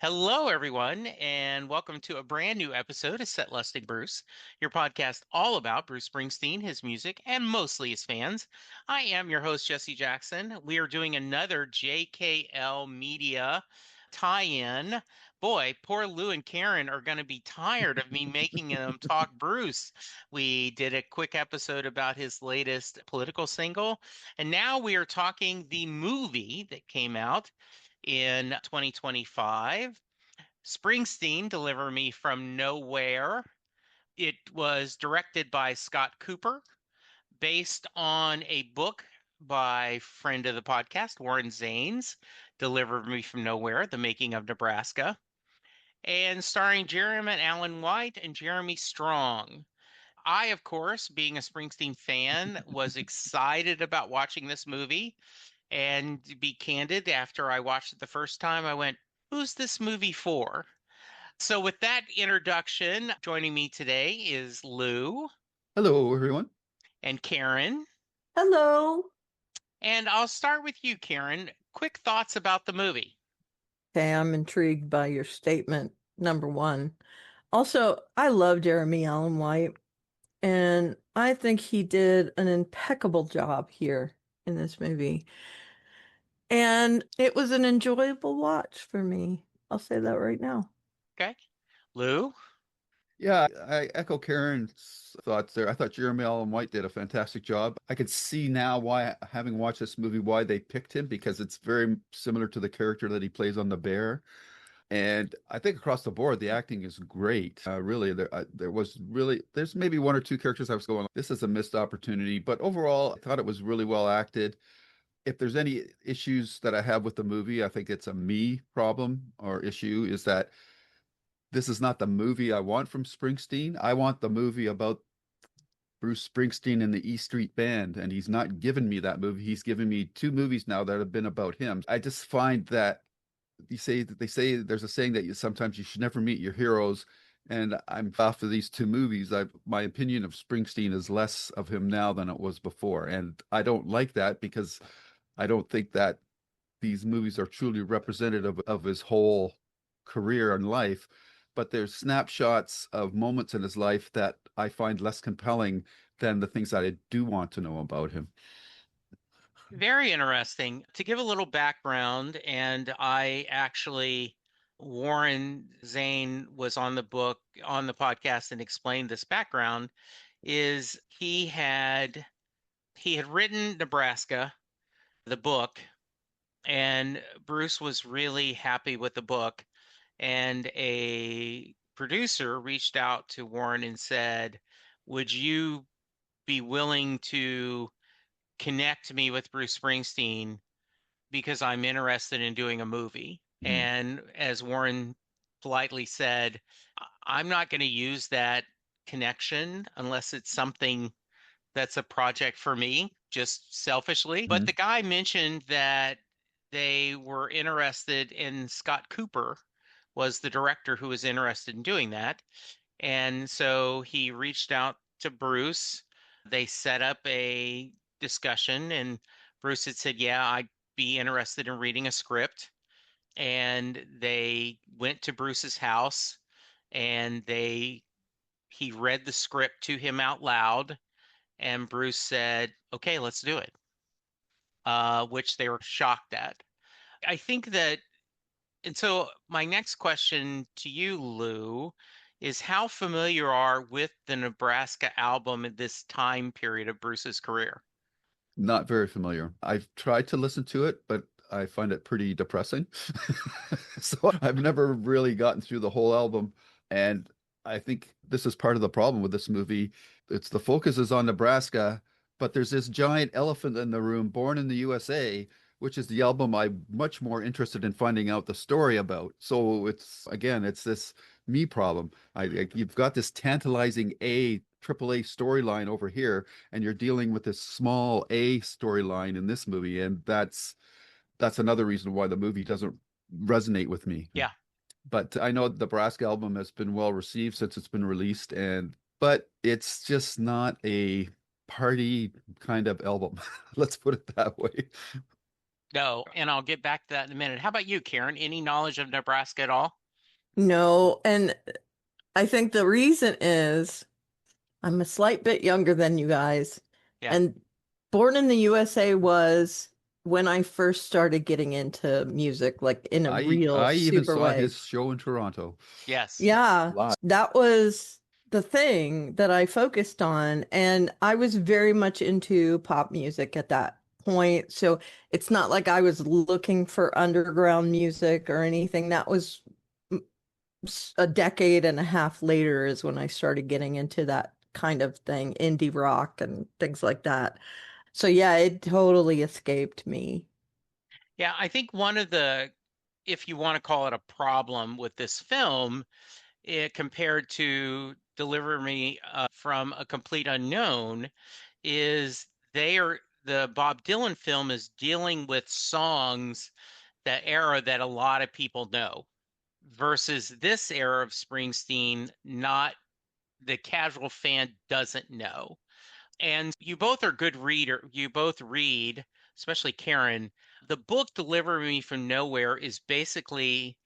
Hello, everyone, and welcome to a brand new episode of Set Lusting Bruce, your podcast all about Bruce Springsteen, his music, and mostly his fans. I am your host, Jesse Jackson. We are doing another JKL Media tie-in. Boy, poor Lou and Karen are going to be tired of me making them talk Bruce. We did a quick episode about his latest political single, and now we are talking the movie that came out in 2025. Springsteen, Deliver Me from Nowhere. It was directed by Scott Cooper, based on a book by friend of the podcast, Warren Zanes, Deliver Me from Nowhere, The Making of Nebraska, and starring Jeremy Allen White and Jeremy Strong. I, of course, being a Springsteen fan, was excited about watching this movie. And to be candid, after I watched it the first time, I went, who's this movie for? So, with that introduction, joining me today is Lou Hello, everyone. and Karen. Hello. And I'll start with you, Karen. Quick thoughts about the movie. Okay, I'm intrigued by your statement, number one. Also, I love Jeremy Allen White, and I think he did an impeccable job here in this movie. And it was an enjoyable watch for me. I'll say that right now. Okay. Lou? Yeah, I echo Karen's thoughts there. I thought Jeremy Allen White did a fantastic job. I could see now why, having watched this movie, why they picked him because it's very similar to the character that he plays on The Bear. And I think across the board, the acting is great. Really, there's maybe one or two characters I was going, this is a missed opportunity. But overall, I thought it was really well acted. If there's any issues that I have with the movie, I think it's a me problem or issue is that this is not the movie I want from Springsteen. I want the movie about Bruce Springsteen and the E Street Band, and he's not given me that movie. He's given me two movies now that have been about him. I just find that they say there's a saying that sometimes you should never meet your heroes. And I'm after these two movies, my opinion of Springsteen is less of him now than it was before. And I don't like that because I don't think that these movies are truly representative of his whole career and life, but there's snapshots of moments in his life that I find less compelling than the things that I do want to know about him. Very interesting. To give a little background, and I actually, Warren Zane was on the podcast and explained this background, is he had written Nebraska, the book, and Bruce was really happy with the book. And a producer reached out to Warren and said, would you be willing to connect me with Bruce Springsteen because I'm interested in doing a movie? Mm. And as Warren politely said, I'm not going to use that connection unless it's something that's a project for me, just selfishly. But the Mm. guy mentioned that they were interested in Scott Cooper was the director who was interested in doing that. And so he reached out to Bruce. They set up a discussion, and Bruce had said, yeah, I'd be interested in reading a script. And they went to Bruce's house and he read the script to him out loud. And Bruce said, okay, let's do it, which they were shocked at. I think that, and so my next question to you, Lou, is how familiar you are with the Nebraska album at this time period of Bruce's career? Not very familiar. I've tried to listen to it, but I find it pretty depressing. So I've never really gotten through the whole album. And I think this is part of the problem with this movie. It's the focus is on Nebraska, but there's this giant elephant in the room, Born in the USA, which is the album I'm much more interested in finding out the story about. So it's again, it's this me problem. You've got this tantalizing AAA storyline over here, and you're dealing with this small A storyline in this movie, and that's another reason why the movie doesn't resonate with me. Yeah. But I know the Nebraska album has been well received since it's been released, and but it's just not a party kind of album. Let's put it that way. No, and I'll get back to that in a minute. How about you, Karen? Any knowledge of Nebraska at all? No, and I think the reason is I'm a slight bit younger than you guys. Yeah. And Born in the USA was when I first started getting into music, like in a real I even super saw way. his show in Toronto Yes. Yeah, live. that was the thing that I focused on. And I was very much into pop music at that point. So it's not like I was looking for underground music or anything. That was a decade and a half later is when I started getting into that kind of thing, indie rock and things like that. So yeah, it totally escaped me. Yeah, I think one of the, if you want to call it a problem with this film, compared to Deliver Me from a Complete Unknown, is the Bob Dylan film is dealing with songs, that era that a lot of people know, versus this era of Springsteen, not the casual fan doesn't know. And you both are good reader. You both read, especially Karen. The book Deliver Me from Nowhere is basically,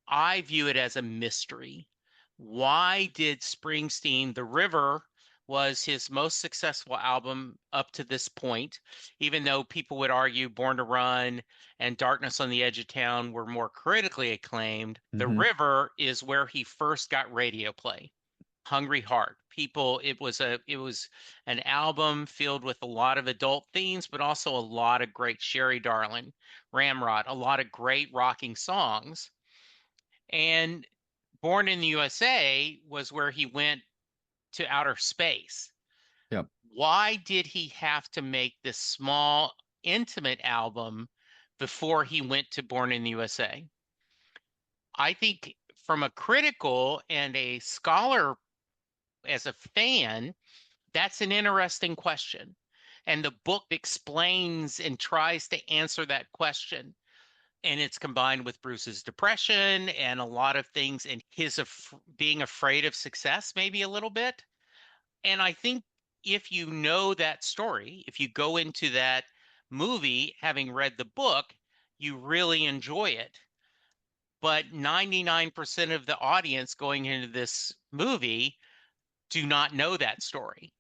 I view it as a mystery. Why did Springsteen, The River was his most successful album up to this point, even though people would argue Born to Run and Darkness on the Edge of Town were more critically acclaimed. The Hmm. River is where he first got radio play. Hungry Heart. People, it was an album filled with a lot of adult themes, but also a lot of great Sherry Darling, Ramrod, a lot of great rocking songs. And Born in the USA was where he went to outer space. Yep. Why did he have to make this small, intimate album before he went to Born in the USA? I think from a critical and a scholar, as a fan, that's an interesting question. And the book explains and tries to answer that question. And it's combined with Bruce's depression and a lot of things and his being afraid of success, maybe a little bit. And I think if you know that story, if you go into that movie having read the book, you really enjoy it. But 99% of the audience going into this movie do not know that story.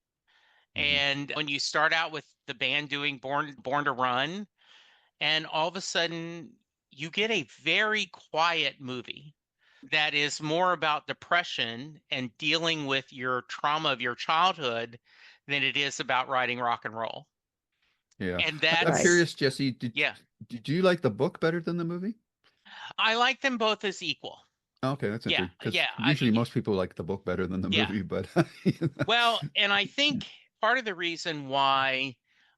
Hmm. And when you start out with the band doing Born to Run, and all of a sudden you get a very quiet movie that is more about depression and dealing with your trauma of your childhood than it is about writing rock and roll. Yeah. And I'm Right. that's, curious, Jesse, yeah, did you like the book better than the movie? I like them both as equal. Okay, that's Yeah, interesting because yeah, usually most people like the book better than the yeah. movie, but Well, and I think part of the reason why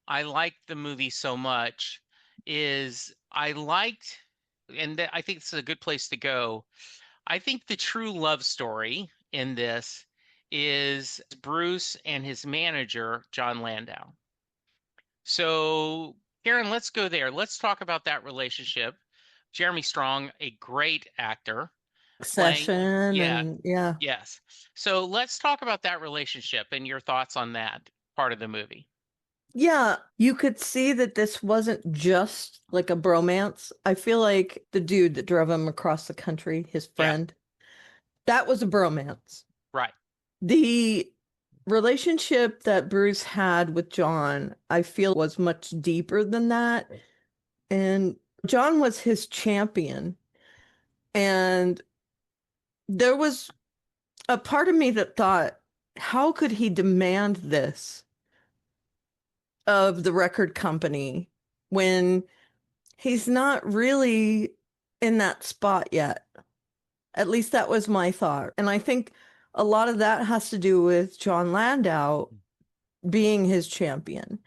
I liked the movie so much is I liked, and I think this is a good place to go. I think the true love story in this is Bruce and his manager, John Landau. So, Karen, let's go there. Let's talk about that relationship. Jeremy Strong, a great actor, playing, Succession yeah, and yeah. yes. So let's talk about that relationship and your thoughts on that part of the movie. Yeah, you could see that this wasn't just like a bromance. I feel like the dude that drove him across the country, his Yeah, friend, that was a bromance. right. The relationship that Bruce had with John, I feel was much deeper than that. And John was his champion. And there was a part of me that thought, how could he demand this of the record company when he's not really in that spot yet? At least that was my thought. And I think a lot of that has to do with John Landau being his champion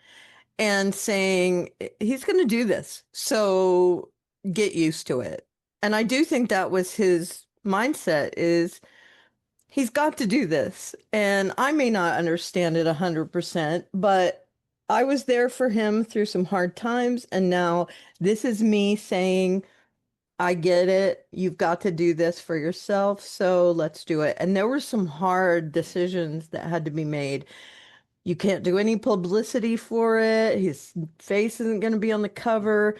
and saying he's going to do this. So get used to it. And I do think that was his mindset is he's got to do this. And I may not understand it 100%, but I was there for him through some hard times. And now this is me saying, I get it. You've got to do this for yourself. So let's do it. And there were some hard decisions that had to be made. You can't do any publicity for it. His face isn't going to be on the cover.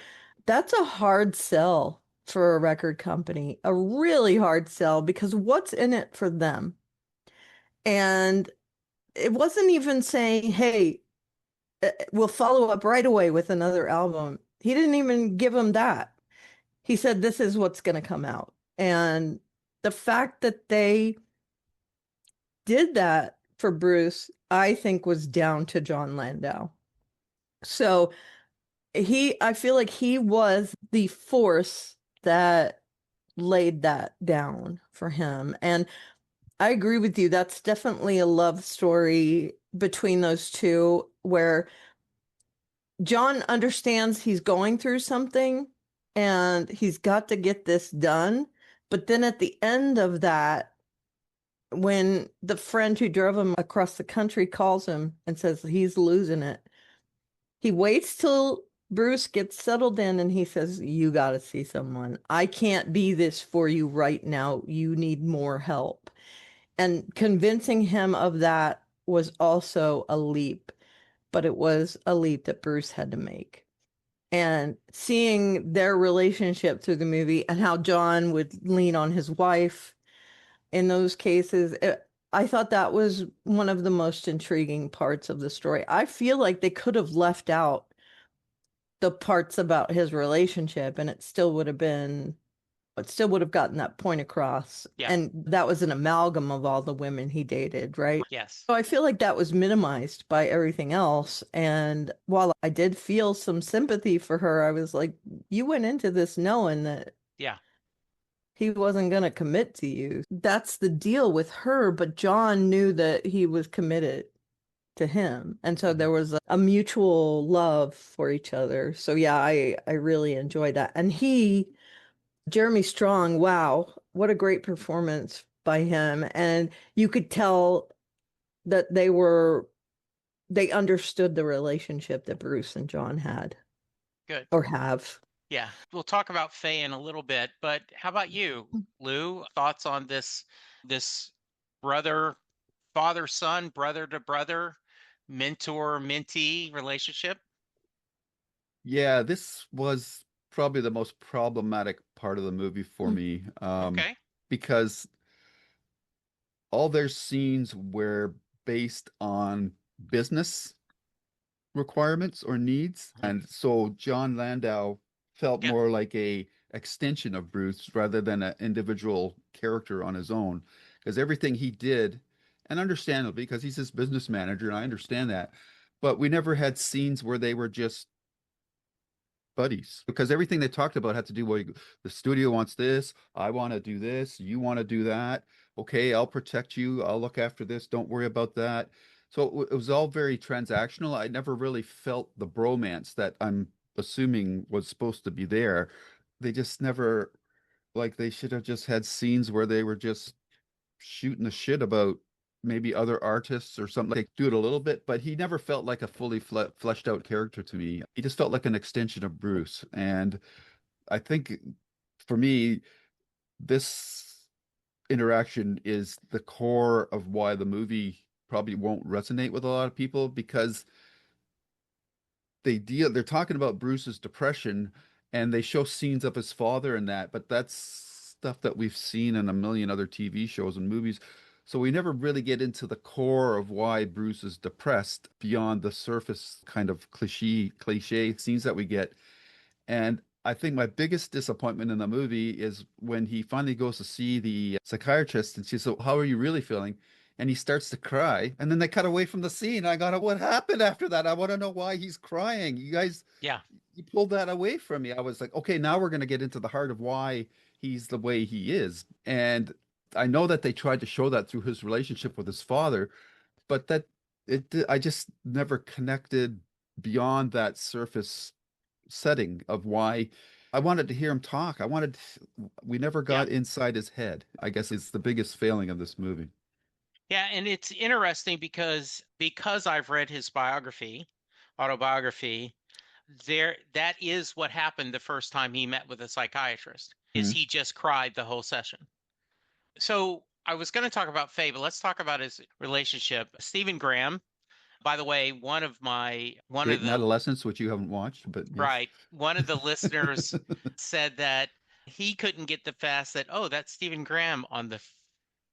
That's a hard sell for a record company, a really hard sell because what's in it for them? And it wasn't even saying, hey, we'll follow up right away with another album. He didn't even give them that. He said, this is what's going to come out. And the fact that they did that for Bruce, I think was down to John Landau. So I feel like he was the force that laid that down for him. And I agree with you. That's definitely a love story between those two where John understands he's going through something and he's got to get this done. But then at the end of that, when the friend who drove him across the country calls him and says he's losing it, he waits till Bruce gets settled in and he says, you got to see someone. I can't be this for you right now. You need more help. And convincing him of that was also a leap, but it was a leap that Bruce had to make. And seeing their relationship through the movie and how John would lean on his wife in those cases, I thought that was one of the most intriguing parts of the story. I feel like they could have left out the parts about his relationship and it still would have gotten that point across. Yeah. And that was an amalgam of all the women he dated, right? Yes. So I feel like that was minimized by everything else. And while I did feel some sympathy for her, I was like, you went into this knowing that Yeah. he wasn't going to commit to you. That's the deal with her. But John knew that he was committed to him. And so there was a mutual love for each other. So yeah, I really enjoyed that. And Jeremy Strong, wow, what a great performance by him. And you could tell that they understood the relationship that Bruce and John had Good. or have. Yeah. We'll talk about Faye in a little bit, but how about you, Lou? Thoughts on this brother, father, son, brother to brother, mentor, mentee relationship? Yeah, this was probably the most problematic part of the movie for me, Okay. because all their scenes were based on business requirements or needs. And so John Landau felt Yeah. more like a extension of Bruce rather than an individual character on his own. Because everything he did, and understandably, because he's his business manager, and I understand that, but we never had scenes where they were just buddies because everything they talked about had to do with the studio wants this, I want to do this, you want to do that. Okay, I'll protect you, I'll look after this, don't worry about that. So it was all very transactional. I never really felt the bromance that I'm assuming was supposed to be there. They just never, like, they should have just had scenes where they were just shooting the shit about maybe other artists or something. Like, do it a little bit, but he never felt like a fully fleshed out character to me. He just felt like an extension of Bruce. And I think for me, this interaction is the core of why the movie probably won't resonate with a lot of people because they're talking about Bruce's depression and they show scenes of his father and that, but that's stuff that we've seen in a million other TV shows and movies. So we never really get into the core of why Bruce is depressed beyond the surface kind of cliche scenes that we get. And I think my biggest disappointment in the movie is when he finally goes to see the psychiatrist and she says, so how are you really feeling? And he starts to cry. And then they cut away from the scene. I got, what happened after that? I want to know why he's crying. You guys, Yeah. you pulled that away from me. I was like, okay, now we're going to get into the heart of why he's the way he is. And I know that they tried to show that through his relationship with his father, but I just never connected beyond that surface setting of why I wanted to hear him talk. We never Yeah. got inside his head. I guess it's the biggest failing of this movie. Yeah, and it's interesting because I've read his autobiography, that is what happened the first time he met with a psychiatrist, is Mhm. he just cried the whole session. So I was going to talk about Faye, but let's talk about his relationship. Stephen Graham By the way, one of Great in the Adolescence, which you haven't watched, but yes. right, one of the listeners said that he couldn't get the fast that, oh, that's Stephen Graham on the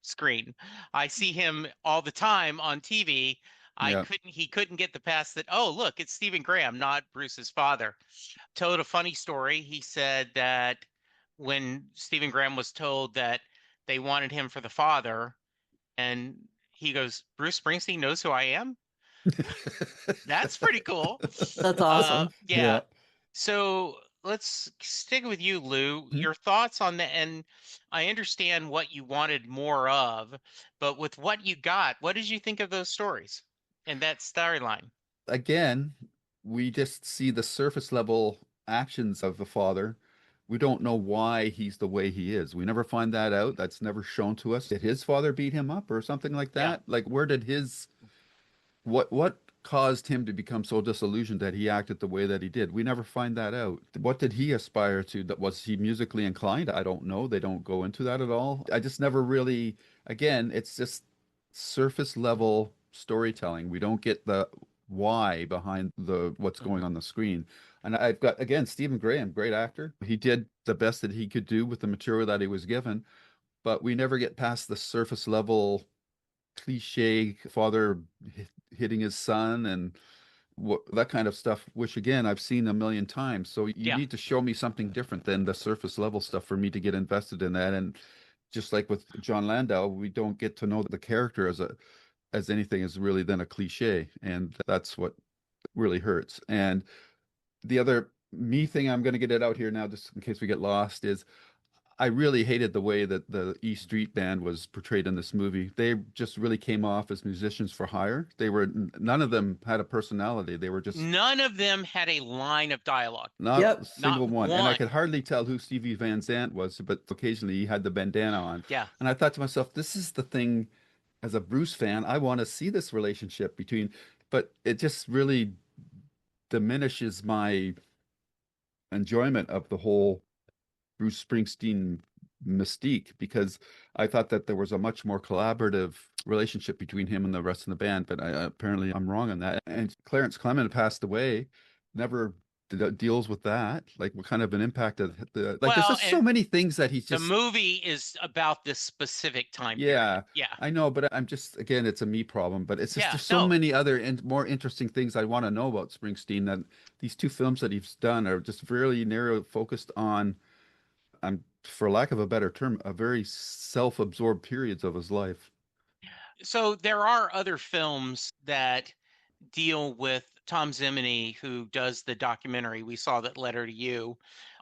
screen. I see him all the time on TV. Yeah. He couldn't get the pass that, oh, look, it's Stephen Graham, not Bruce's father. Told a funny story. He said that when Stephen Graham was told that they wanted him for the father, and he goes, Bruce Springsteen knows who I am? That's pretty cool. That's awesome. Yeah. Yeah. So let's stick with you, Lou. Mhm. Your thoughts on the, and I understand what you wanted more of, but with what you got, what did you think of those stories and that storyline? Again, we just see the surface level actions of the father. We don't know why he's the way he is. We never find that out. That's never shown to us. Did his father beat him up or something like Yeah. that? Like, where did his what caused him to become so disillusioned that he acted the way that he did? We never find that out. What did he aspire to? That was he musically inclined? I don't know. They don't go into that at all. I just never really, again, it's just surface level storytelling. We don't get the why behind the what's going Mhm. on the screen. And I've got again Stephen Graham, great actor. He did the best that he could do with the material that he was given, but we never get past the surface level cliche father hitting his son and that kind of stuff, which again I've seen a million times. So you Yeah. need to show me something different than the surface level stuff for me to get invested in that. And just like with John Landau, we don't get to know the character as anything is really than a cliche, and that's what really hurts. And the other me thing, I'm going to get it out here now, just in case we get lost, is I really hated the way that the E Street Band was portrayed in this movie. They just really came off as musicians for hire. They were none of them had a personality. They were just None of them had a line of dialogue. not a Yep. Not single one. And I one. could hardly tell who Stevie Van Zandt was, but occasionally he had the bandana on. Yeah. And I thought to myself, this is the thing as a Bruce fan, I want to see this relationship between, but it just really diminishes my enjoyment of the whole Bruce Springsteen mystique because I thought that there was a much more collaborative relationship between him and the rest of the band, but apparently I'm wrong on that. And Clarence Clement passed away, never deals with that. Like what kind of an impact like there's Well, just so and many things that he's the just movie is about this specific time period. yeah, Yeah. I know, but I'm just again, it's a me problem. But it's just Yeah. there's so No, many other and more interesting things I want to know about Springsteen that these two films that he's done are just really narrow focused on for lack of a better term, a very self-absorbed periods of his life. so there are other films that deal with Tom Zimney, who does the documentary. We saw that Letter to You.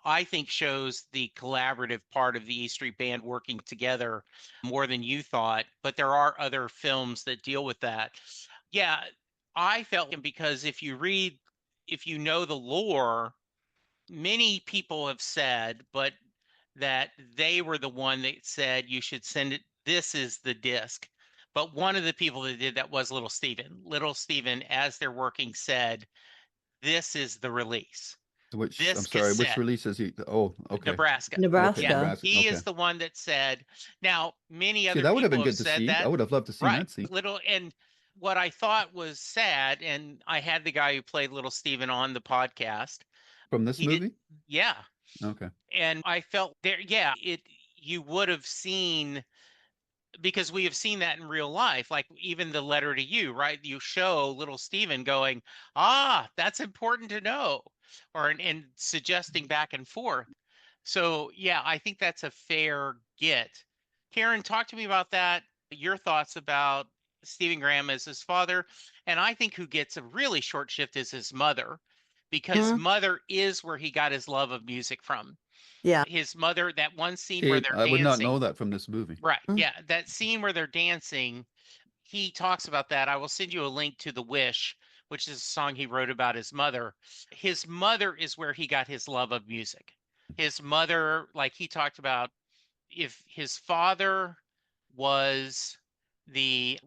I think shows the collaborative part of the E Street Band working together more than you thought. But there are other films that deal with that. Yeah, I felt because if you know the lore, many people have said, but that they were the one that said you should send it. This is the disc. But one of the people that did that was Little Steven. Little Steven, as they're working, said, this is the release. Which I'm This sorry, which cassette, release is he? Oh, okay, Nebraska. okay, Yeah, Nebraska. Nebraska. he Okay, is the one that said. Now, many see, other that would have been people have good to said see. I that. would have loved to see Right. that scene Little, and what I thought was sad, and I had the guy who played Little Steven on the podcast. from this He did, movie. yeah. Okay, And I felt there, yeah, you would have seen, because we have seen that in real life, like even the Letter to You, right? You show little Steven going, ah, that's important to know, or and suggesting back and forth. So yeah, I think that's a fair get. Karen, talk to me about that. Your thoughts about Stephen Graham as his father, and I think who gets a really short shift is his mother, because his Mm, mother is where he got his love of music from. yeah. His mother, that one scene where see, they're I would not know dancing, that from this movie. right? Mm, Yeah, that scene where they're dancing, he talks about that. I will send you a link to The Wish, which is a song he wrote about his mother. His mother is where he got his love of music. His mother, like he talked about, if his father was the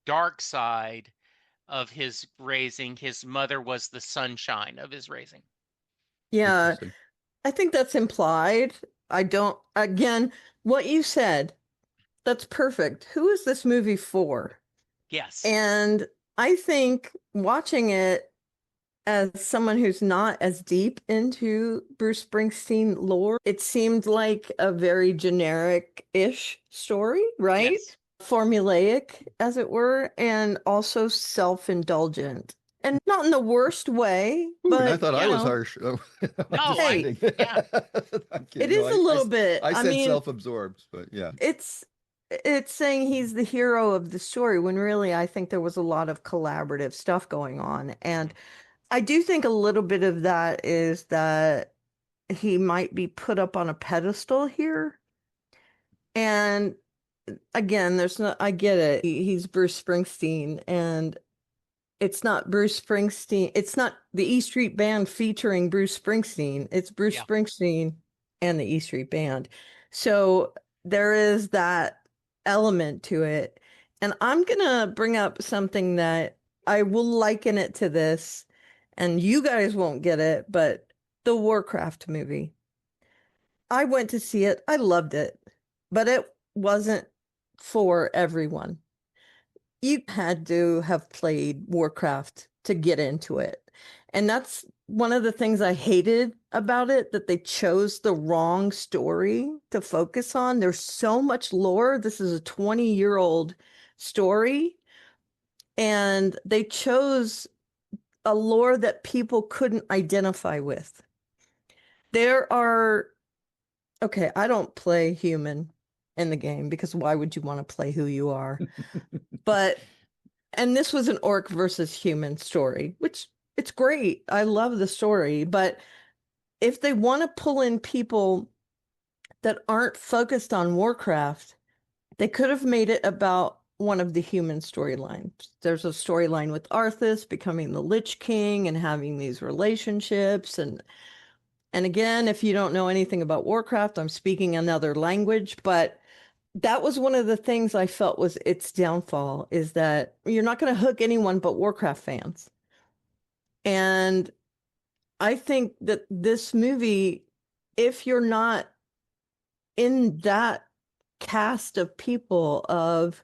dark side of his raising, his mother was the sunshine of his raising. yeah. Interesting. I think that's implied. I don't, again, what you said, that's perfect. Who is this movie for? Yes. And I think watching it as someone who's not as deep into Bruce Springsteen lore, it seemed like a very generic-ish story, right? Yes. Formulaic, as it were, and also self-indulgent. And not in the worst way, Ooh, and I but, thought I you was know, harsh. I'm No, just hey, kidding. yeah. I'm it kidding. No, is a little bit. I I said mean, self-absorbed, but yeah. it's saying he's the hero of the story when really I think there was a lot of collaborative stuff going on. And I do think a little bit of that is that he might be put up on a pedestal here. And again, there's no, I get it. He's Bruce Springsteen, and it's not Bruce Springsteen. It's not the E Street Band featuring Bruce Springsteen. It's Bruce Yeah. Springsteen and the E Street Band. So there is that element to it. And I'm going to bring up something that I will liken it to this, and you guys won't get it, but the Warcraft movie. I went to see it. I loved it, but it wasn't for everyone. You had to have played Warcraft to get into it. And that's one of the things I hated about it, that they chose the wrong story to focus on. There's so much lore. This is a 20-year-old story, and they chose a lore that people couldn't identify with. There are, okay, I don't play human in the game because why would you want to play who you are? But and this was an orc versus human story, which it's great. I love the story, but if they want to pull in people that aren't focused on Warcraft, they could have made it about one of the human storylines. There's a storyline with Arthas becoming the Lich King and having these relationships, and again, if you don't know anything about Warcraft, I'm speaking another language, but that was one of the things I felt was its downfall, is that you're not going to hook anyone but Warcraft fans. And I think that this movie, if you're not in that cast of people of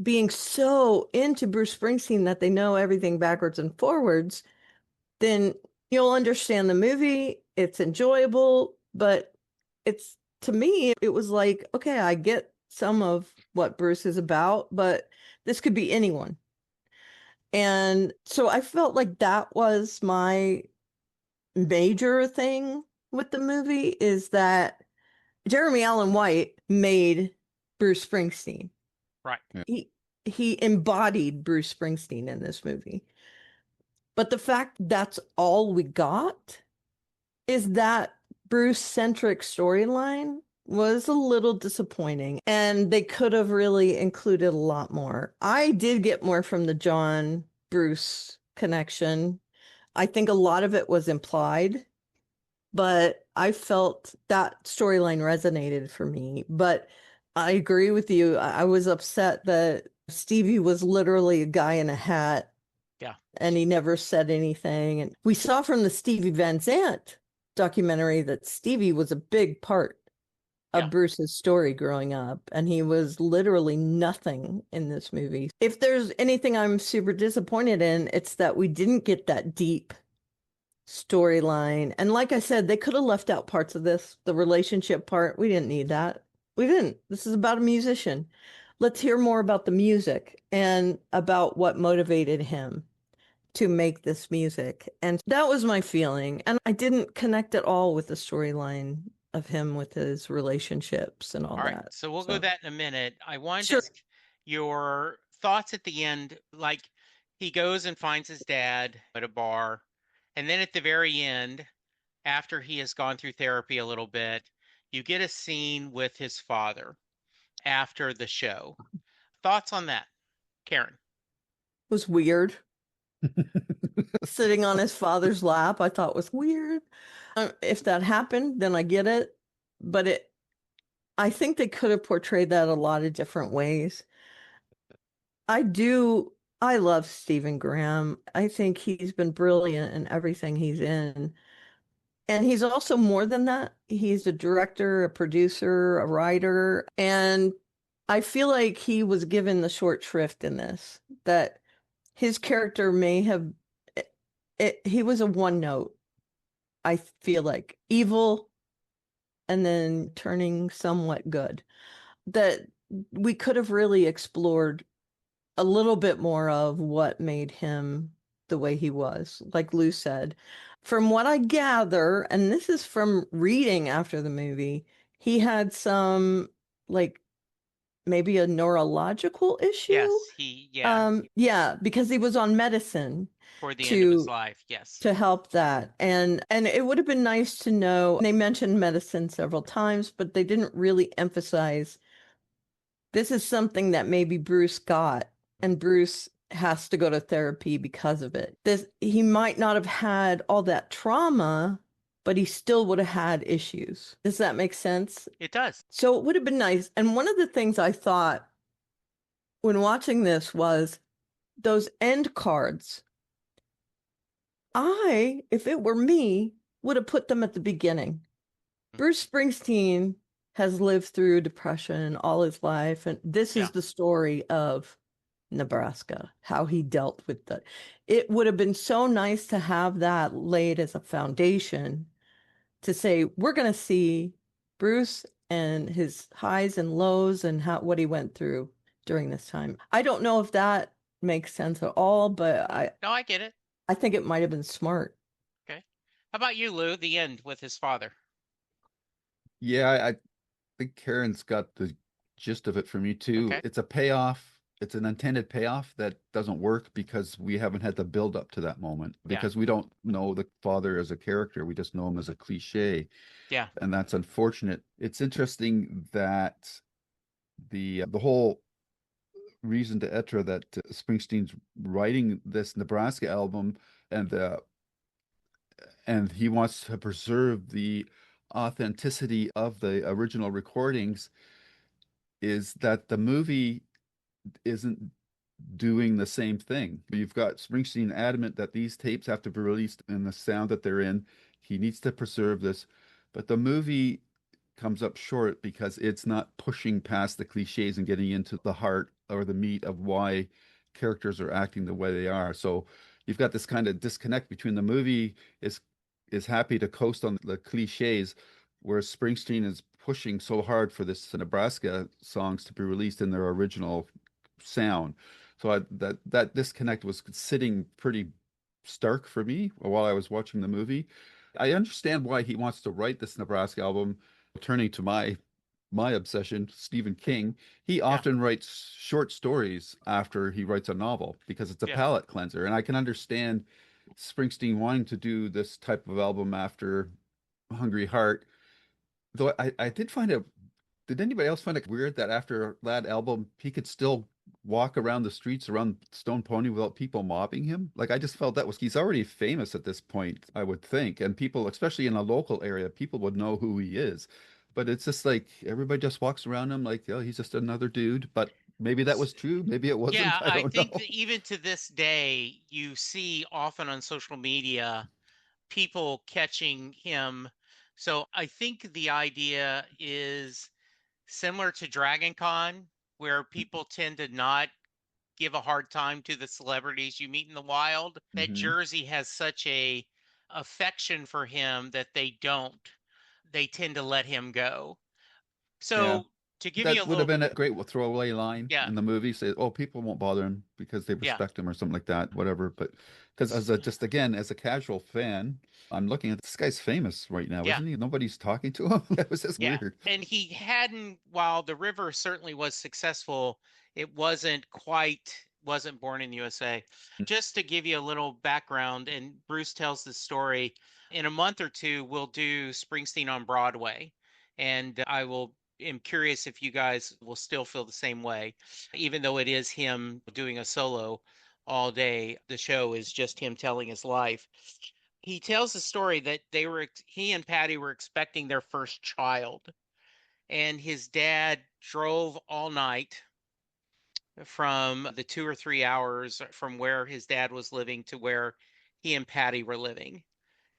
being so into Bruce Springsteen that they know everything backwards and forwards, then you'll understand the movie. It's enjoyable, but it's, to me, it was like, okay, I get some of what Bruce is about, but this could be anyone. And so I felt like that was my major thing with the movie, is that Jeremy Allen White made Bruce Springsteen. Right. He embodied Bruce Springsteen in this movie. But the fact that's all we got is that Bruce-centric storyline was a little disappointing, and they could have really included a lot more. I did get more from the John Bruce connection. I think a lot of it was implied, but I felt that storyline resonated for me. But I agree with you. I was upset that Stevie was literally a guy in a hat. Yeah. And he never said anything. And we saw from the Stevie Van Zandt documentary that Stevie was a big part of Bruce's story growing up, and he was literally nothing in this movie. If there's anything I'm super disappointed in, it's that we didn't get that deep storyline. And like I said, they could have left out parts of this, the relationship part. We didn't need that. We didn't. This is about a musician. Let's hear more about the music and about what motivated him to make this music. And that was my feeling. And I didn't connect at all with the storyline of him with his relationships and all All right. that. So we'll go that in a minute. I wanted Sure. just your thoughts at the end. Like, he goes and finds his dad at a bar. And then at the very end, after he has gone through therapy a little bit, you get a scene with his father after the show. Thoughts on that, Karen? It was weird. Sitting on his father's lap, I thought was weird. If that happened, then I get it. But I think they could have portrayed that a lot of different ways. I love Stephen Graham. I think he's been brilliant in everything he's in. And he's also more than that. He's a director, a producer, a writer. And I feel like he was given the short shrift in this, that his character may have he was a one note. I feel like evil and then turning somewhat good. That we could have really explored a little bit more of what made him the way he was, like Lou said. From what I gather, and this is from reading after the movie, he had some, like, maybe a neurological issue. Yes, yeah, Yeah, because he was on medicine toward the end of his to life. Yes. help that. And it would have been nice to know. They mentioned medicine several times, but they didn't really emphasize this is something that maybe Bruce got, and Bruce has to go to therapy because of it. This he might not have had all that trauma, but he still would have had issues. Does that make sense? It does. So it would have been nice. And one of the things I thought when watching this was those end cards. If it were me, would have put them at the beginning. Bruce Springsteen has lived through depression all his life, and this Yeah. is the story of Nebraska, how he dealt with that. It would have been so nice to have that laid as a foundation to say, we're going to see Bruce and his highs and lows and what he went through during this time. I don't know if that makes sense at all, but No, I get it. I think it might have been smart. Okay. How about you, Lou? The end with his father. Yeah, I think Karen's got the gist of it for me too. Okay. It's a payoff. It's an intended payoff that doesn't work because we haven't had the build up to that moment Yeah. because we don't know the father as a character. We just know him as a cliche. Yeah. And that's unfortunate. It's interesting that the whole reason d'etre that Springsteen's writing this Nebraska album and he wants to preserve the authenticity of the original recordings is that the movie isn't doing the same thing. You've got Springsteen adamant that these tapes have to be released in the sound that they're in. He needs to preserve this, but the movie comes up short because it's not pushing past the cliches and getting into the heart or the meat of why characters are acting the way they are. So you've got this kind of disconnect between the movie is happy to coast on the cliches, whereas Springsteen is pushing so hard for this Nebraska songs to be released in their original sound. So that disconnect was sitting pretty stark for me while I was watching the movie. I understand why he wants to write this Nebraska album. Turning to my obsession, Stephen King, he Yeah. often writes short stories after he writes a novel because it's a Yeah. palate cleanser. And I can understand Springsteen wanting to do this type of album after Hungry Heart. Though I did find it, did anybody else find it weird that after that album, he could still walk around the streets around Stone Pony without people mobbing him? Like, I just felt that was, he's already famous at this point, I would think. And people, especially in a local area, people would know who he is. But it's just like everybody just walks around him like, oh, he's just another dude. But maybe that was true. Maybe it Yeah, wasn't. I I don't think know. that even to this day, you see often on social media people catching him. So I think the idea is similar to Dragon Con, where people tend to not give a hard time to the celebrities you meet in the wild. That Hmm. Jersey has such a affection for him that they don't. They tend to let him go. Yeah. So to give you a That would have little, been a great throwaway line yeah, in the movie. Say, "Oh, people won't bother him because they yeah. respect him," or something like that. Whatever. But because just again, as a casual fan, I'm looking at this guy's famous right now, Yeah. isn't he? Nobody's talking to him. That was just Yeah. weird. And he hadn't, while the river certainly was successful, it wasn't born in USA. Just to give you a little background, and Bruce tells this story, in a month or two, we'll do Springsteen on Broadway. And am curious if you guys will still feel the same way, even though it is him doing a solo all day. The show is just him telling his life. He tells the story that he and Patty were expecting their first child, and his dad drove all night from the 2 or 3 hours from where his dad was living to where he and Patty were living.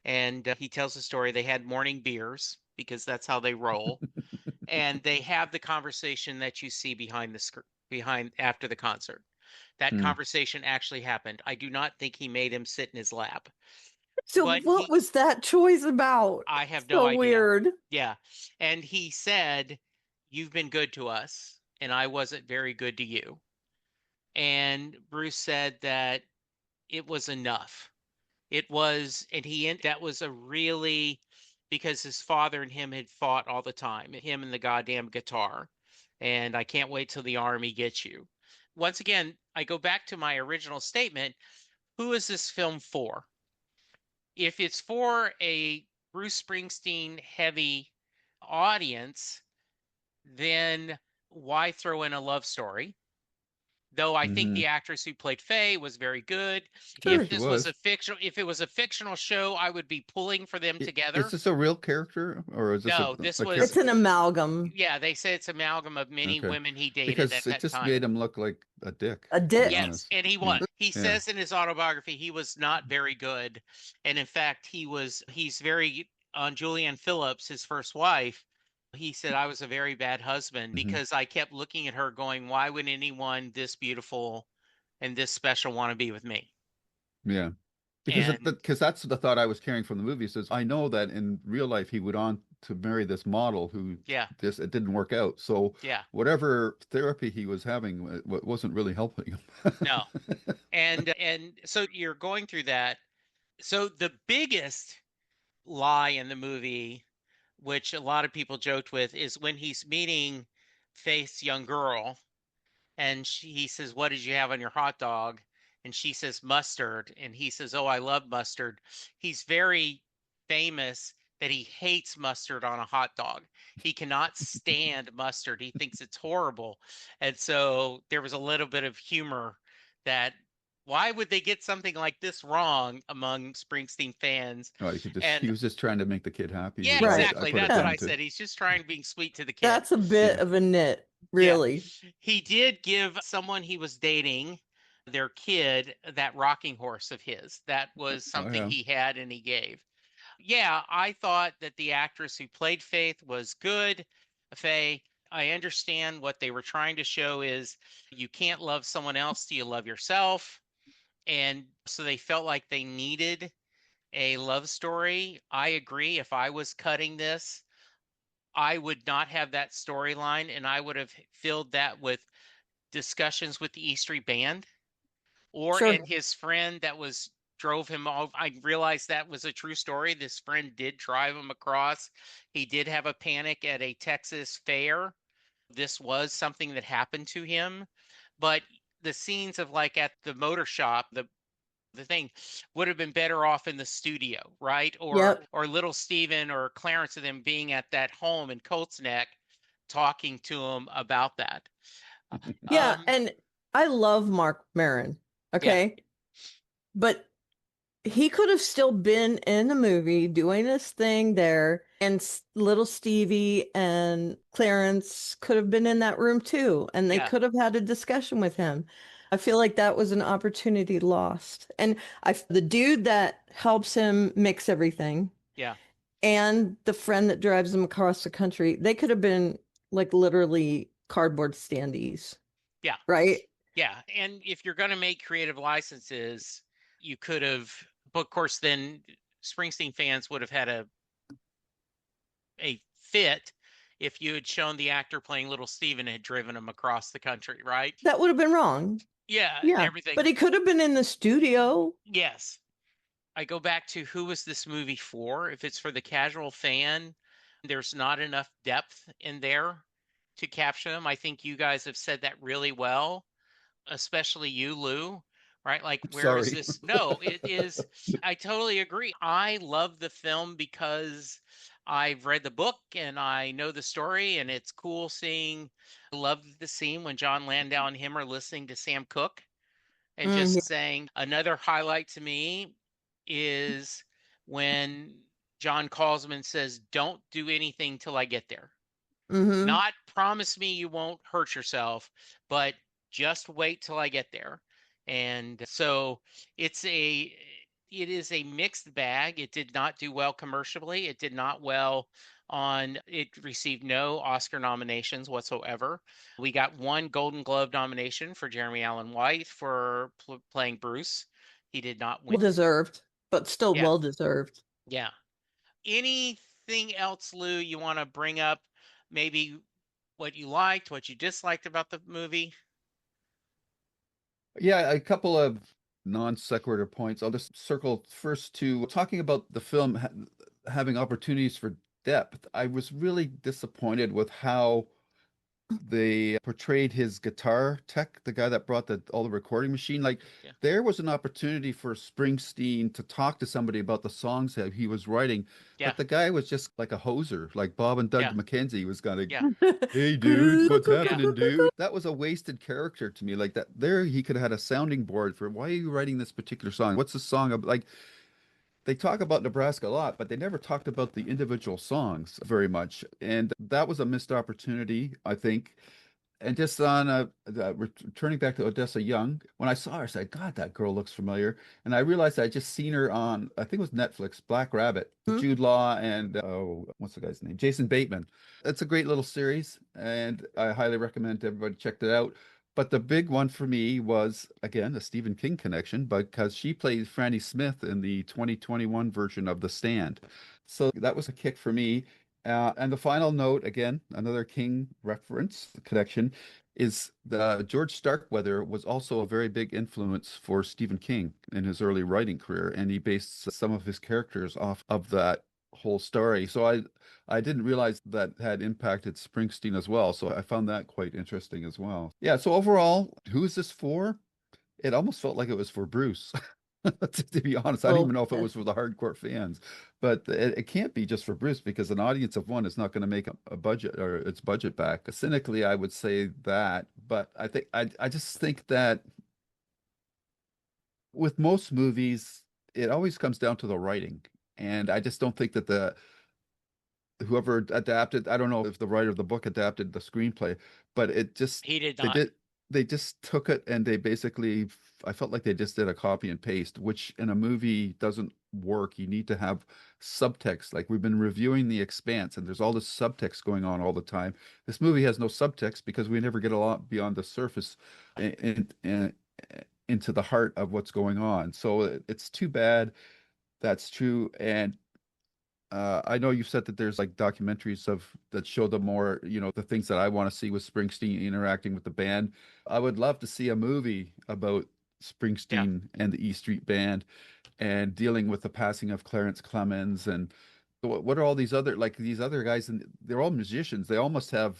And he tells the story. They had morning beers because that's how they roll, and they have the conversation that you see behind after the concert. That Hmm. conversation actually happened. I do not think he made him sit in his lap. So But what was that choice about? I have no So idea. weird. Yeah. And he said, "You've been good to us, and I wasn't very good to you." And Bruce said that it was enough. It was, and that was a really, because his father and him had fought all the time, him and the goddamn guitar. And I can't wait till the army gets you. Once again, I go back to my original statement. Who is this film for? If it's for a Bruce Springsteen heavy audience, then why throw in a love story? Though I think Hmm. the actress who played Faye was very good. Yeah, Sure. If she this was was. a fictional, if it was a fictional show, I would be pulling for them Is together. this a real character or is this No, this a was, It's an character? amalgam. yeah, they say it's amalgam of many Okay, women he dated because at it that just time. made him look like a dick, A to be dick. Yes, honest. and he Yeah, was. He yeah. says in his autobiography he was not very good. And in fact, he's very on Julianne Phillips, his first wife. He said, "I was a very bad husband Hmm. because I kept looking at her going, why would anyone this beautiful and this special want to be with me?" Yeah. And Because that's the thought I was carrying from the movie. It says I know that in real life he went on to marry this model who yeah, just it didn't work out. So yeah, whatever therapy he was having wasn't really helping him. no. And so you're going through that. So the biggest lie in the movie, which a lot of people joked with, is when he's meeting Faith's young girl and he says, "What did you have on your hot dog?" And she says, "Mustard." And he says, "Oh, I love mustard." He's very famous that he hates mustard on a hot dog. He cannot stand mustard. He thinks it's horrible. And so there was a little bit of humor that why would they get something like this wrong among Springsteen fans? Oh, he And was just trying to make the kid happy, yeah, is Right. I exactly. put it That's what Yeah. down I to. said. He's just trying being sweet to the kid. That's a bit Yeah. of a nit, Yeah. really. He did give someone he was dating, their kid, that rocking horse of his. That was Oh something yeah. he had and he gave. Yeah, I thought that the actress who played Faith was good. Faye, I understand what they were trying to show is you can't love someone else till you love yourself. And so they felt like they needed a love story. I agree. If I was cutting this, I would not have that storyline and I would have filled that with discussions with the E Street Band or Sure. and his friend that was drove him off. I realized that was a true story. This friend did drive him across. He did have a panic at a Texas fair. This was something that happened to him. But the scenes of like at the motor shop, the thing would have been better off in the studio, right? Yep. Or little Steven or Clarence and them being at that home in Colts Neck talking to him about that. Yeah. Um, And I love Mark Maron. yeah, Okay. But he could have still been in the movie doing his thing there, and little Stevie and Clarence could have been in that room too, and they yeah, could have had a discussion with him. I feel like that was an opportunity lost. And the dude that helps him mix everything yeah. and the friend that drives him across the country, they could have been like literally cardboard standees, Yeah. right? Yeah. And if you're going to make creative licenses, you could have, but of course, then Springsteen fans would have had a fit if you had shown the actor playing Little Steven had driven him across the country, right? That would have been wrong. Yeah. And Yeah. everything. But he could have been in the studio. Yes. I go back to who was this movie for? If it's for the casual fan, there's not enough depth in there to capture them. I think you guys have said that really well, especially you, Lou, right? Like, where is Sorry. this? No, it is. I totally agree. I love the film because I've read the book and I know the story, and it's cool seeing. I love the scene when John Landau and him are listening to Sam Cooke and Mm, just saying, another highlight to me is when John Callsman says, "Don't do anything till I get there." hmm Not promise me you won't hurt yourself, but just wait till I get there. And so it's it is a mixed bag. It did not do well commercially. It did not well It received no Oscar nominations whatsoever. We got one Golden Globe nomination for Jeremy Allen White for playing Bruce. He did not win. Well deserved, but still Yeah. well deserved. Yeah. Anything else, Lou, you want to bring up? Maybe what you liked, what you disliked about the movie? Yeah, a couple of non sequitur points. I'll just circle first to talking about the film having opportunities for depth. I was really disappointed with how they portrayed his guitar tech, the guy that brought all the recording machine. Like Yeah. there was an opportunity for Springsteen to talk to somebody about the songs that he was writing, Yeah. but the guy was just like a hoser, like Bob and Doug Yeah. McKenzie was kind of, Yeah. hey dude, what's Yeah. happening, dude? That was a wasted character to me. Like that there he could have had a sounding board for why are you writing this particular song? What's the song about? Like they talk about Nebraska a lot, but they never talked about the individual songs very much. And that was a missed opportunity, I think. And just on returning back to Odessa Young, when I saw her, I said, God, that girl looks familiar. And I realized I'd just seen her on, I think it was Netflix, Black Rabbit, with Hmm? Jude Law and, oh, what's the guy's name? Jason Bateman. It's a great little series, and I highly recommend everybody check it out. But the big one for me was, again, a Stephen King connection, because she played Franny Smith in the 2021 version of The Stand. So that was a kick for me. And the final note, again, another King reference connection, is the George Starkweather was also a very big influence for Stephen King in his early writing career, and he based some of his characters off of that whole story. So I didn't realize that had impacted Springsteen as well. So I found that quite interesting as well. Yeah, so overall, who is this for? It almost felt like it was for Bruce. To be honest, I don't even Well, know if it was for the hardcore fans, but it can't be just for Bruce because an audience of one is not going to make a budget or its budget back. Cynically, I would say that, but I just think that with most movies, it always comes down to the writing, and I just don't think that the whoever adapted, I don't know if the writer of the book adapted the screenplay, but it just He did they not. did they just took it and they basically I felt like they just did a copy and paste, which in a movie doesn't work. You need to have subtext. Like we've been reviewing The Expanse and there's all this subtext going on all the time. This movie has no subtext because we never get a lot beyond the surface and into the heart of what's going on. So it's too bad that's true. And I know you said that there's like documentaries of that show the more, the things that I want to see with Springsteen interacting with the band. I would love to see a movie about Yeah. Springsteen and the E Street Band and dealing with the passing of Clarence Clemens and what are all these other like these other guys and they're all musicians. They almost have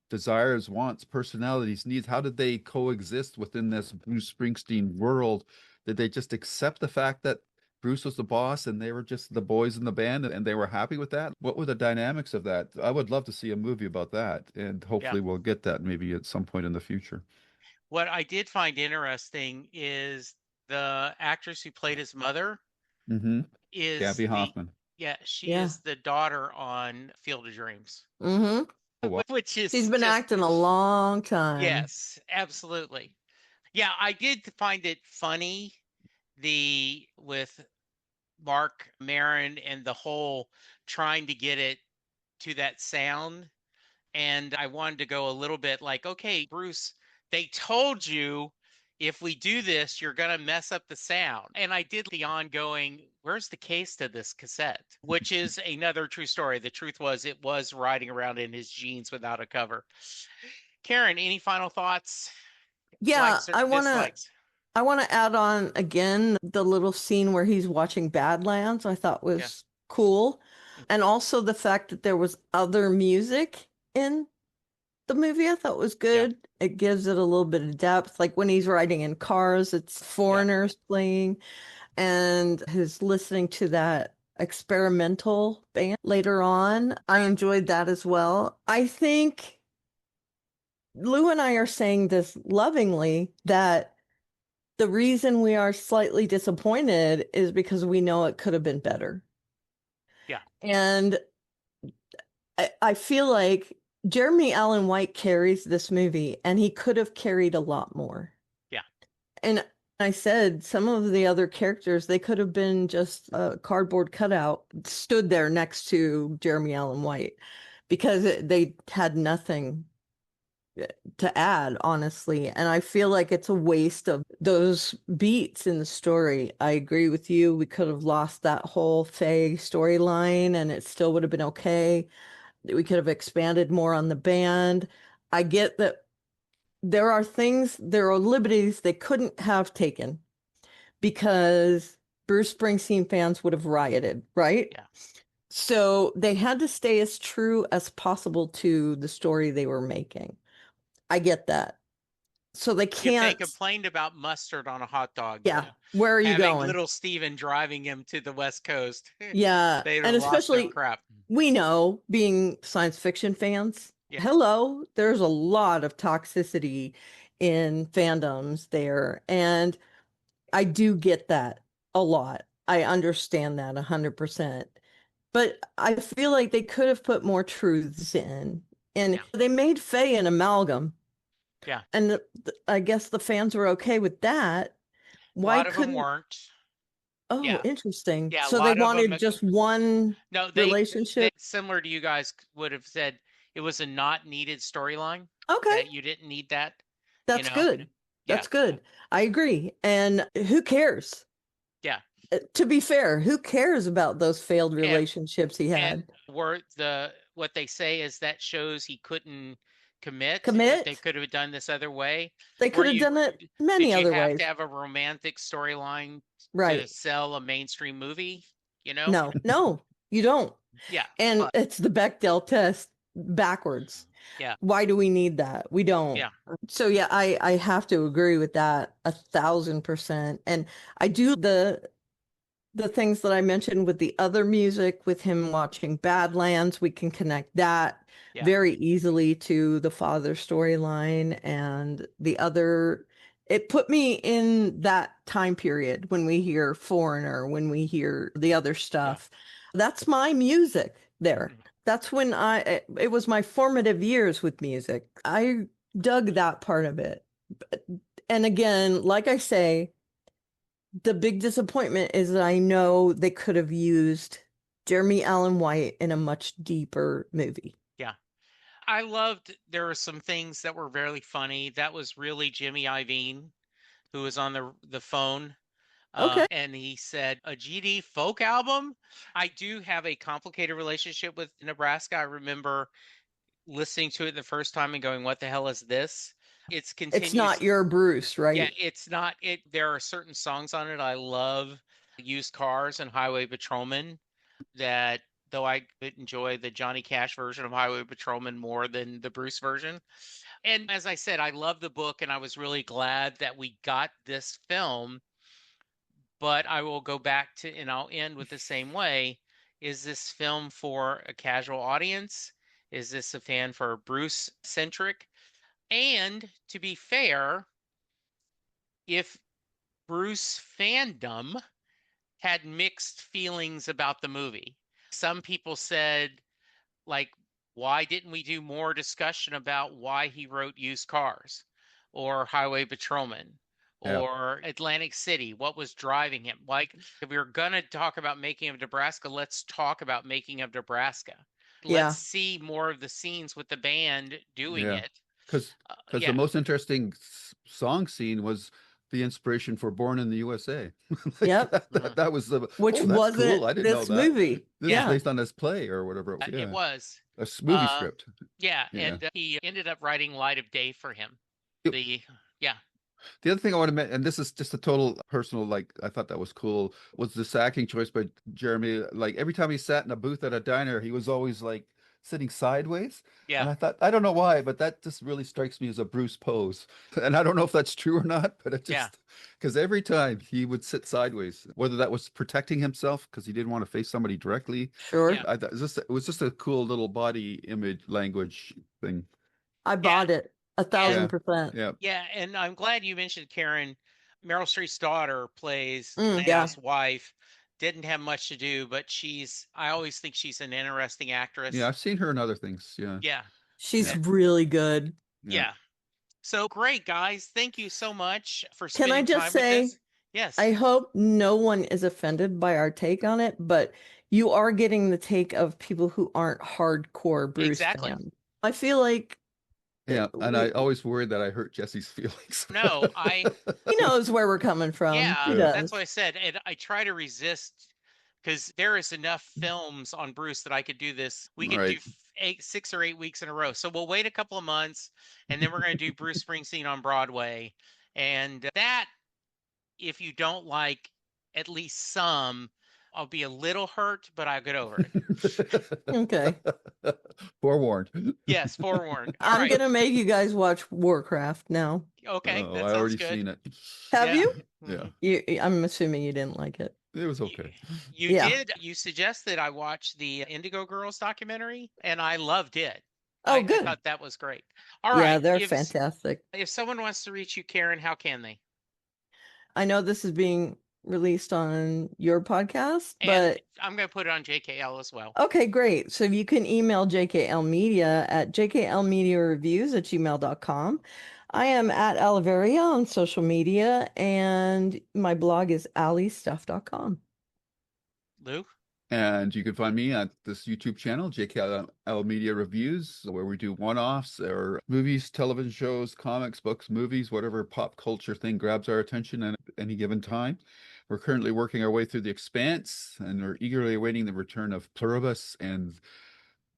desires, wants, personalities, needs. How did they coexist within this Bruce Springsteen world? Did they just accept the fact that Bruce was the boss and they were just the boys in the band and they were happy with that? What were the dynamics of that? I would love to see a movie about that, and Yeah. hopefully we'll get that maybe at some point in the future. What I did find interesting is the actress who played his mother Mm-hmm. is Gabby Hoffman. she yeah. is the daughter on Field of Dreams, Mm-hmm. Oh, wow. which She's is been just, acting a long time. yes, absolutely. Yeah, I did find it funny with Mark Maron and the whole trying to get it to that sound. And I wanted to go a little bit like, okay, Bruce, they told you if we do this, you're going to mess up the sound. And I did the ongoing, where's the case to this cassette? Which is another true story. The truth was, it was riding around in his jeans without a cover. Karen, any final thoughts? Yeah, Likes or dislikes? I want to add on again the little scene where he's watching Badlands, I thought Yeah. was cool. And also the fact that there was other music in the movie, I thought was Yeah. good. It gives it a little bit of depth. Like when he's riding in cars, it's foreigners playing, and his listening to that experimental band later on. I enjoyed that as well. I think Lou and I are saying this lovingly that the reason we are slightly disappointed is because we know it could have been better. Yeah. And I feel like Jeremy Allen White carries this movie and he could have carried a lot more. Yeah. And I said some of the other characters, they could have been just a cardboard cutout stood there next to Jeremy Allen White because they had nothing to add, honestly. And I feel like it's a waste of those beats in the story. I agree with you. We could have lost that whole Faye storyline and it still would have been okay. We could have expanded more on the band. I get that there are liberties they couldn't have taken because Bruce Springsteen fans would have rioted, right? Yeah. So they had to stay as true as possible to the story they were making. I get that. So they If they can't, complained about mustard on a hot dog, yeah, where are you having going? little Steven driving him to the West Coast, Yeah. they'd And have lost their especially crap. we know being science fiction fans, Yeah. hello, there's a lot of toxicity in fandoms there. And I do get that a lot. I understand that 100%. But I feel like they could have put more truths in. And Yeah. they made Faye an amalgam. Yeah. And I guess the fans were okay with that. A Why lot of them couldn't, weren't. oh, Yeah. interesting. Yeah. A So they lot of them. wanted just one No, they relationship? similar to you guys would have said it was a not needed storyline, Okay, that you didn't need that, you that's know? good. Yeah. That's good. I agree. And who cares? Yeah. To be fair, who cares about those failed And relationships he and had? what they say is that shows he couldn't commit, that they Commit? could have done this other way. They Were could have you done it many did you other have to ways. have a romantic storyline to Right. sell a mainstream movie, you know? No, no, you don't. Yeah. And it's the Bechdel test backwards. Yeah. Why do we need that? We don't. Yeah. So yeah, I have to agree with that 1,000%. And I do the things that I mentioned with the other music, with him watching Badlands, we can connect that Yeah. very easily to the father storyline and the other. It put me in that time period when we hear Foreigner, when we hear the other Yeah. stuff. That's my music there. Mhm. That's when it was my formative years with music. I dug that part of it. And again, like I say, the big disappointment is that I know they could have used Jeremy Allen White in a much deeper movie. Yeah. I loved there were some things that were very funny. That was really Jimmy Iovine who was on the phone. Okay. And he said, a GD folk album? I do have a complicated relationship with Nebraska. I remember listening to it the first time and going, what the hell is this? It's It's continues. not your Bruce, Yeah, right? it's not it. There are certain songs on it I love, Used Cars and Highway Patrolman, that though I would enjoy the Johnny Cash version of Highway Patrolman more than the Bruce version. And as I said, I love the book and I was really glad that we got this film, but I will go back to, and I'll end with the same way. Is this film for a casual audience? Is this a fan for Bruce centric? And to be fair, if Bruce fandom had mixed feelings about the movie, some people said, like, why didn't we do more discussion about why he wrote Used Cars or Highway Patrolman Yeah. or Atlantic City? What was driving him? Like, if we were going to talk about Making of Nebraska, let's talk about Making of Nebraska. Let's Yeah. see more of the scenes with the band doing Yeah. it. Because the Yeah. most interesting song scene was the inspiration for Born in the USA. Like Yep. that was the, Which oh, that's wasn't cool. I didn't know this that. movie. This is Yeah. Yeah. based on this play or whatever. It Yeah. was. Movie Uh, script. yeah. Yeah. And he ended up writing Light of Day for him. Yep. Yeah. The other thing I want to mention, and this is just a total personal, like I thought that was cool, was this acting choice by Jeremy. Like every time he sat in a booth at a diner, he was always like sitting sideways. Yeah. And I thought, I don't know why, but that just really strikes me as a Bruce pose. And I don't know if that's true or not, but it Yeah. just, because every time he would sit sideways, whether that was protecting himself because he didn't want to face somebody directly. Sure. Yeah. I thought it was just a cool little body image language thing. I bought it And 1,000%. Yeah. yeah, and I'm glad you mentioned Karen. Meryl Streep's daughter plays Yeah. Landau's wife. Didn't have much to do, but I always think she's an interesting actress. Yeah. I've seen her in other things. Yeah. Yeah. She's Yeah. really good. Yeah. So great, guys. Thank you so much for Can I spending just time with say, us. Yes, I hope no one is offended by our take on it, but you are getting the take of people who aren't hardcore Bruce exactly. fans. I feel like Yeah, and I we always worried that I hurt Jesse's feelings. No, he knows where we're coming from. He yeah, Yeah, that's what does. I said. And I try to resist because there is enough films on Bruce that I could do this. We could do right. 6 or 8 weeks in a row. So we'll wait a couple of months and then we're going to do Bruce Springsteen on Broadway. And that, if you don't like at least some, I'll be a little hurt, but I'll get over it. Okay. Forewarned. Yes, forewarned. All I'm right. gonna make you guys watch Warcraft now. Okay, Oh, that I sounds already good. seen it. Have Yeah. you? Yeah, Mhm. I'm assuming you didn't like it. it was You, okay. you Yeah. did. You suggested I watch the Indigo Girls documentary, and I loved it. Oh, I good. thought that was great. All Yeah, right. they're fantastic. If someone wants to reach you, Karen, how can they? I know this is being released on your podcast, And but I'm going to put it on JKL as well. okay, great. So you can email JKL Media at jklmediareviews@gmail.com. I am at Aliveria on social media, and my blog is alistuff.com. Lou? And you can find me at this YouTube channel, JKL Media Reviews, where we do one-offs or movies, television shows, comics, books, movies, whatever pop culture thing grabs our attention at any given time. We're currently working our way through The Expanse, and we're eagerly awaiting the return of Pluribus and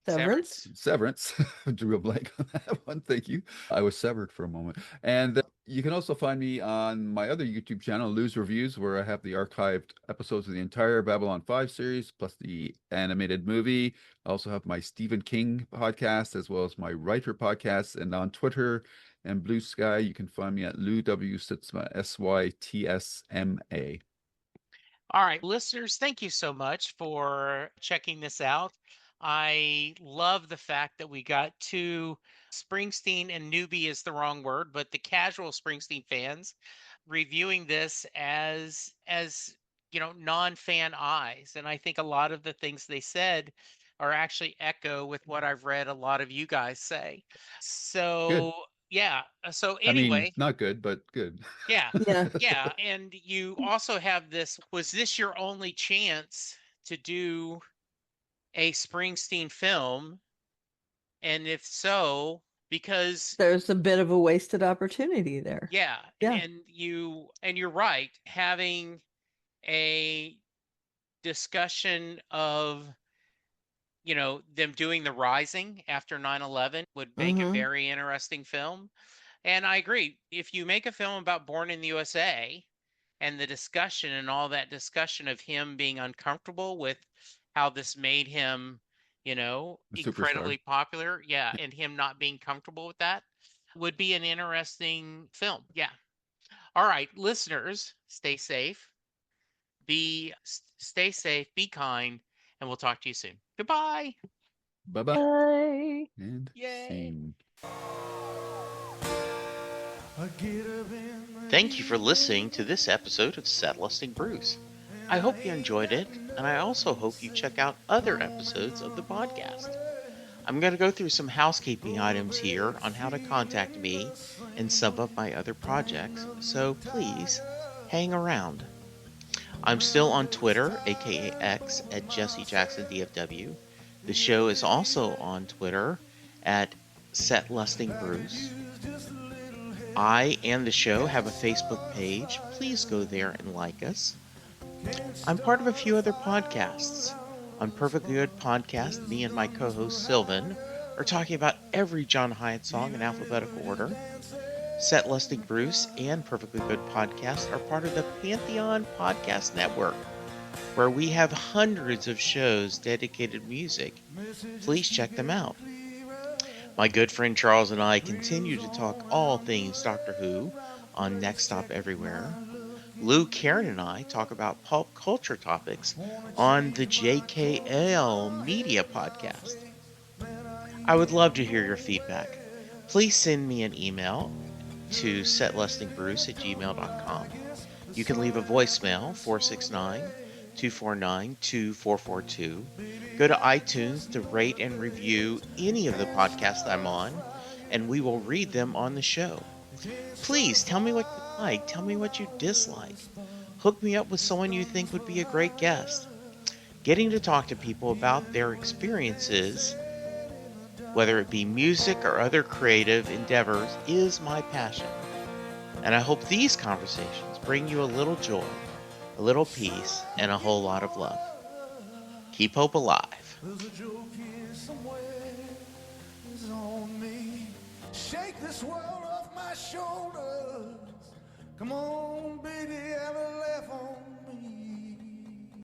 Severance? Severance. Drew a blank on that one. Thank you. I was severed for a moment. And you can also find me on my other YouTube channel, Lou's Reviews, where I have the archived episodes of the entire Babylon 5 series, plus the animated movie. I also have my Stephen King podcast, as well as my writer podcast. And on Twitter and Blue Sky, you can find me at Lou W. Sytsma, SYTSMA. All right, listeners, thank you so much for checking this out. I love the fact that we got two Springsteen, and newbie is the wrong word, but the casual Springsteen fans reviewing this as non-fan eyes. And I think a lot of the things they said are actually echo with what I've read a lot of you guys say. Good. So yeah. So I mean, anyway, not good, but good. yeah. Yeah. Yeah. And you also have this. Was this your only chance to do a Springsteen film? And if so, because There's a bit of a wasted opportunity there. yeah, Yeah. and you're right, having a discussion of them doing the rising after 9/11 would make a Mm-hmm. very interesting film. And I agree. If you make a film about Born in the USA and the discussion and all that discussion of him being uncomfortable with how this made him, A superstar. incredibly popular, yeah, and him not being comfortable with that would be an interesting film. Yeah. All right, listeners, stay safe, be kind, and we'll talk to you soon. Goodbye. Bye-bye. Bye. And Yay. scene. Thank you for listening to this episode of Set Lusting Bruce. I hope you enjoyed it, and I also hope you check out other episodes of the podcast. I'm going to go through some housekeeping items here on how to contact me and some of my other projects, so please hang around. I'm still on Twitter, aka X, at Jesse Jackson DFW. The show is also on Twitter at Set Lusting Bruce. I and the show have a Facebook page. Please go there and like us. I'm part of a few other podcasts. On Perfectly Good Podcast, me and my co-host Sylvan are talking about every John Hyatt song in alphabetical order. Set Lusting Bruce and Perfectly Good Podcast are part of the Pantheon Podcast Network, where we have hundreds of shows dedicated to music. Please check them out. My good friend Charles and I continue to talk all things Doctor Who on Next Stop Everywhere. Lou, Karen, and I talk about pop culture topics on the JKL Media Podcast. I would love to hear your feedback. Please send me an email to setlustingbruce@gmail.com. You can leave a voicemail, 469-249-2442. Go to iTunes to rate and review any of the podcasts I'm on, and we will read them on the show. Please tell me what you like, tell me what you dislike. Hook me up with someone you think would be a great guest. Getting to talk to people about their experiences, whether it be music or other creative endeavors, is my passion. And I hope these conversations bring you a little joy, a little peace, and a whole lot of love. Keep hope alive. There's a joke here somewhere, it's on me. Shake this world off my shoulders. Come on, baby, have a laugh on me.